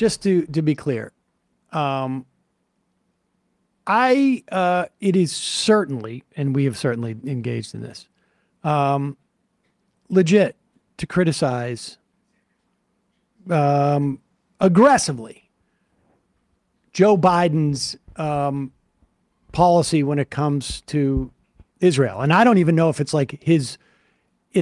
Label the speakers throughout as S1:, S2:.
S1: just to be clear, it is certainly, and we have certainly engaged in this, legit to criticize aggressively Joe Biden's policy when it comes to Israel. And I don't even know if it's like it's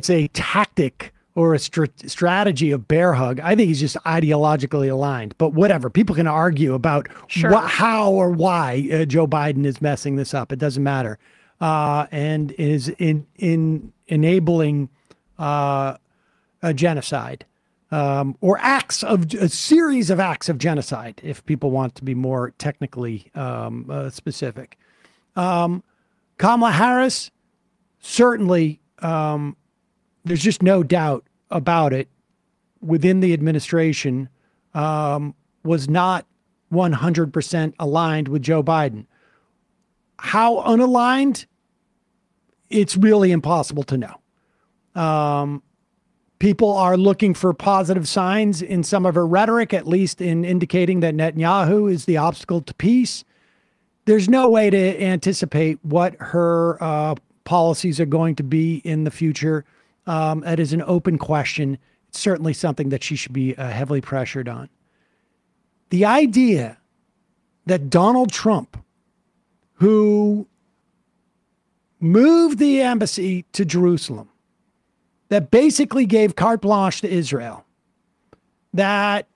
S1: a tactic or a strategy of bear hug. I think he's just ideologically aligned, but whatever. People can argue about how or why Joe Biden is messing this up. It doesn't matter. And is in enabling a genocide or a series of acts of genocide, if people want to be more technically specific. Kamala Harris, certainly, there's just no doubt about it, within the administration, was not 100% aligned with Joe Biden. How unaligned? It's really impossible to know. People are looking for positive signs in some of her rhetoric, at least in indicating that Netanyahu is the obstacle to peace. There's no way to anticipate what her policies are going to be in the future. That is an open question. It's certainly something that she should be heavily pressured on. The idea that Donald Trump, who moved the embassy to Jerusalem, that basically gave carte blanche to Israel, that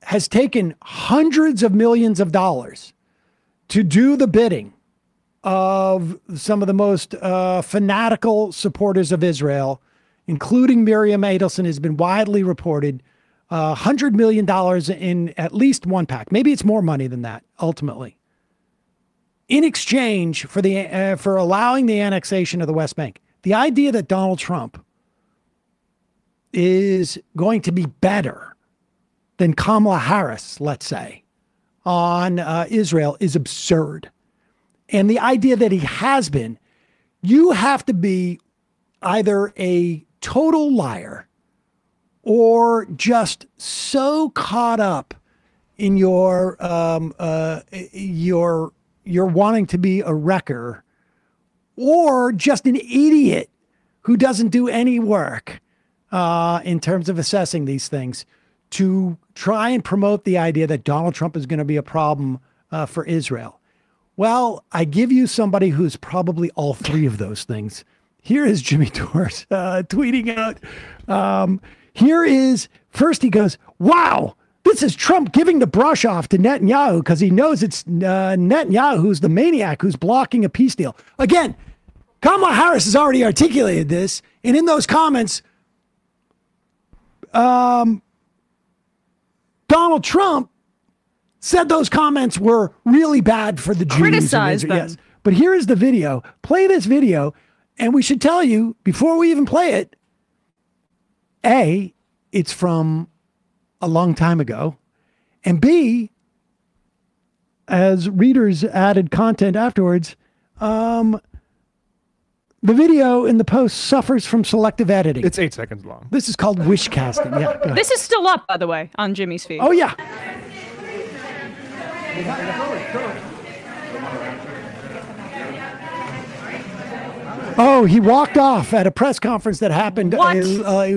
S1: has taken hundreds of millions of dollars to do the bidding of some of the most fanatical supporters of Israel, including Miriam Adelson, has been widely reported, $100 million in at least one pack. Maybe it's more money than that, ultimately, in exchange for allowing the annexation of the West Bank. The idea that Donald Trump is going to be better than Kamala Harris, let's say, on Israel is absurd. And the idea that he has been, you have to be either a total liar or just so caught up in your wanting to be a wrecker, or just an idiot who doesn't do any work in terms of assessing these things, to try and promote the idea that Donald Trump is going to be a problem for Israel. Well, I give you somebody who's probably all three of those things. Here is Jimmy Dore tweeting out. Here is, first he goes, wow, this is Trump giving the brush off to Netanyahu because he knows it's Netanyahu who's the maniac who's blocking a peace deal. Again, Kamala Harris has already articulated this. And in those comments, Donald Trump said those comments were really bad for the Jews.
S2: Criticized them.
S1: Yes. But here is the video. Play this video. And we should tell you, before we even play it, A, it's from a long time ago. And B, as readers added content afterwards, the video in the post suffers from selective editing.
S3: It's 8 seconds long.
S1: This is called wish casting. Yeah, go ahead.
S2: This is still up, by the way, on Jimmy's feed.
S1: Oh, yeah. Oh, he walked off at a press conference that happened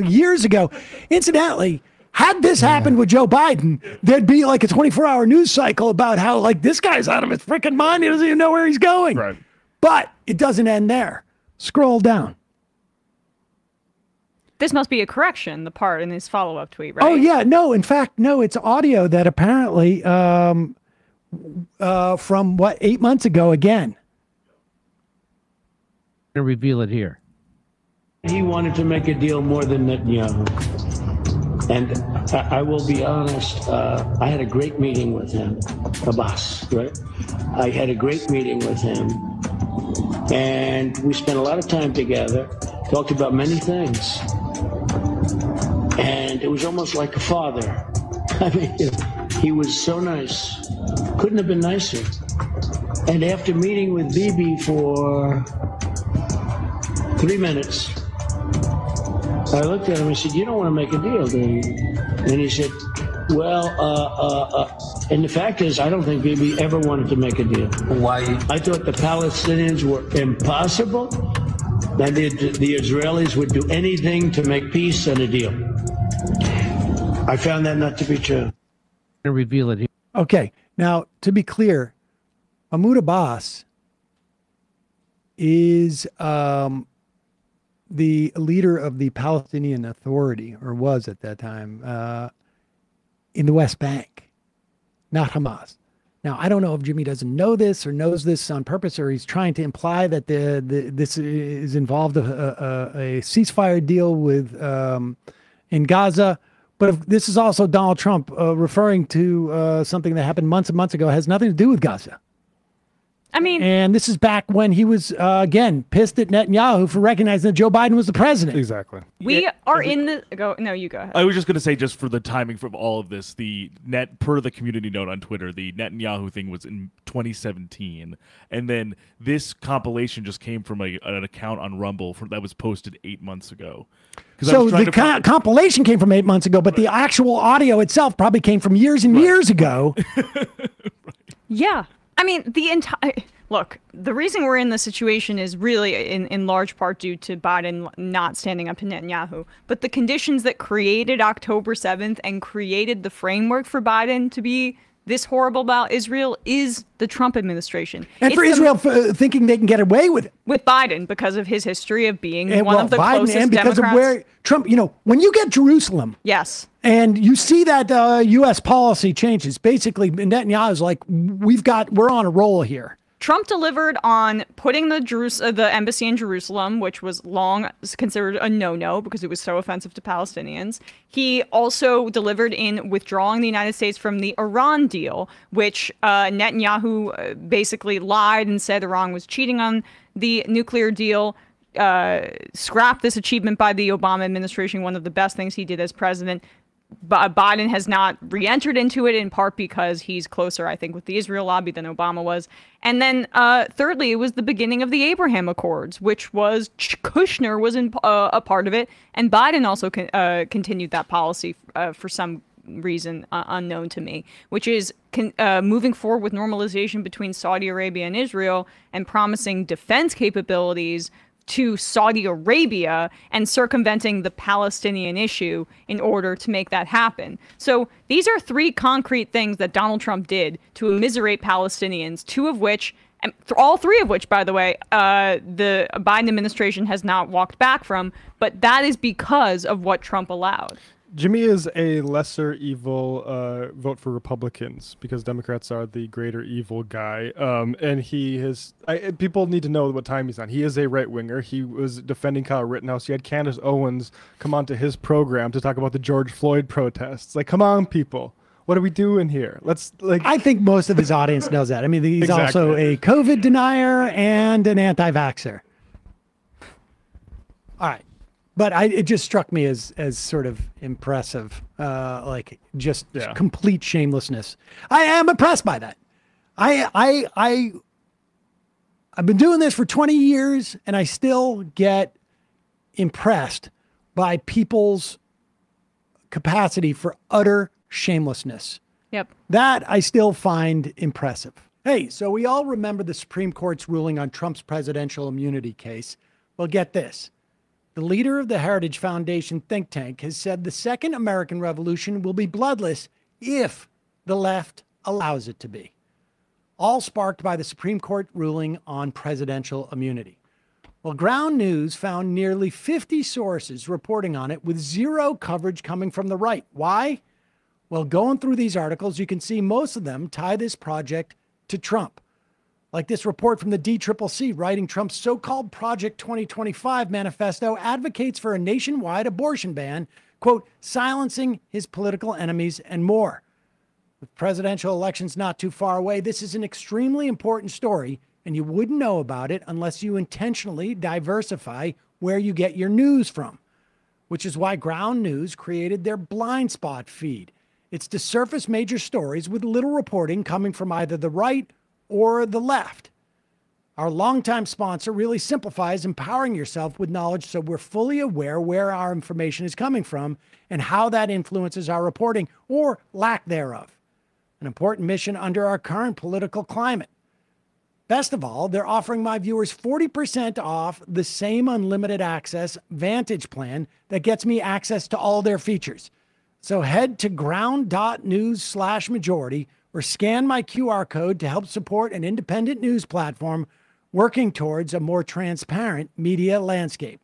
S1: years ago. Incidentally, had this happened with Joe Biden, there'd be like a 24-hour news cycle about how, like, this guy's out of his freaking mind. He doesn't even know where he's going.
S3: Right.
S1: But it doesn't end there. Scroll down.
S2: This must be a correction, the part in his follow-up tweet, right?
S1: Oh, yeah. No, in fact, no, it's audio that apparently from, 8 months ago again.
S4: To reveal it here.
S5: He wanted to make a deal more than Netanyahu. And I will be honest, I had a great meeting with him, Abbas, right? I had a great meeting with him. And we spent a lot of time together, talked about many things. And it was almost like a father. I mean, he was so nice. Couldn't have been nicer. And after meeting with Bibi for 3 minutes, I looked at him and said, you don't want to make a deal, do you? And he said, Well, and the fact is, I don't think Bibi ever wanted to make a deal.
S3: Why?
S5: I thought the Palestinians were impossible, that the Israelis would do anything to make peace and a deal. I found that not to be true.
S3: Reveal it here.
S1: Okay. Now, to be clear, Mahmoud Abbas is the leader of the Palestinian Authority, or was at that time, in the West Bank, not Hamas. Now, I don't know if Jimmy doesn't know this or knows this on purpose, or he's trying to imply that this is involved a ceasefire deal with in Gaza. But if this is also Donald Trump referring to something that happened months and months ago, it has nothing to do with Gaza.
S2: I mean,
S1: and this is back when he was, again, pissed at Netanyahu for recognizing that Joe Biden was the president.
S4: Exactly.
S2: We are in the no, you go ahead.
S6: I was just going to say, just for the timing from all of this, per the community note on Twitter, the Netanyahu thing was in 2017, and then this compilation just came from an account on Rumble that was posted 8 months ago.
S1: So the compilation came from 8 months ago, but the actual audio itself probably came from years and years ago.
S2: Yeah. I mean, look, the reason we're in this situation is really in large part due to Biden not standing up to Netanyahu. But the conditions that created October 7th and created the framework for Biden to be this horrible about Israel is the Trump administration.
S1: And for Israel thinking they can get away with it.
S2: With Biden, because of his history of being one of the
S1: Biden,
S2: closest
S1: and because
S2: Democrats.
S1: of where Trump, when you get Jerusalem.
S2: Yes.
S1: And you see that U.S. policy changes. Basically, Netanyahu's like, we're on a roll here.
S2: Trump delivered on putting the embassy in Jerusalem, which was long considered a no-no because it was so offensive to Palestinians. He also delivered in withdrawing the United States from the Iran deal, which Netanyahu basically lied and said Iran was cheating on the nuclear deal. Scrapped this achievement by the Obama administration, one of the best things he did as president. Biden has not re-entered into it, in part because he's closer, I think, with the Israel lobby than Obama was. And then thirdly, it was the beginning of the Abraham Accords, which was Kushner was a part of it. And Biden also continued that policy for some reason unknown to me, which is moving forward with normalization between Saudi Arabia and Israel and promising defense capabilities to Saudi Arabia and circumventing the Palestinian issue in order to make that happen. So these are three concrete things that Donald Trump did to immiserate Palestinians, all three of which, by the way, the Biden administration has not walked back from, but that is because of what Trump allowed.
S4: Jimmy is a lesser evil vote for Republicans because Democrats are the greater evil guy. And people need to know what time he's on. He is a right winger. He was defending Kyle Rittenhouse. He had Candace Owens come onto his program to talk about the George Floyd protests. Like, come on, people. What are we doing here? I
S1: think most of his audience knows that. I mean, he's also a COVID denier and an anti-vaxxer. All right. But it just struck me as sort of impressive, complete shamelessness. I am impressed by that. I've been doing this for 20 years, and I still get impressed by people's capacity for utter shamelessness.
S2: Yep.
S1: That I still find impressive. Hey, so we all remember the Supreme Court's ruling on Trump's presidential immunity case. Well, get this. The leader of the Heritage Foundation think tank has said the second American Revolution will be bloodless if the left allows it to be. All sparked by the Supreme Court ruling on presidential immunity. Well, Ground News found nearly 50 sources reporting on it with zero coverage coming from the right. Why? Well, going through these articles, you can see most of them tie this project to Trump. Like this report from the DCCC writing Trump's so-called Project 2025 manifesto advocates for a nationwide abortion ban, quote, silencing his political enemies and more. With presidential elections not too far away, this is an extremely important story, and you wouldn't know about it unless you intentionally diversify where you get your news from, which is why Ground News created their blind spot feed. It's to surface major stories with little reporting coming from either the right or the left. Our longtime sponsor really simplifies empowering yourself with knowledge so we're fully aware where our information is coming from and how that influences our reporting or lack thereof. An important mission under our current political climate. Best of all, they're offering my viewers 40% off the same unlimited access Vantage plan that gets me access to all their features. So head to ground.news/majority or scan my QR code to help support an independent news platform working towards a more transparent media landscape.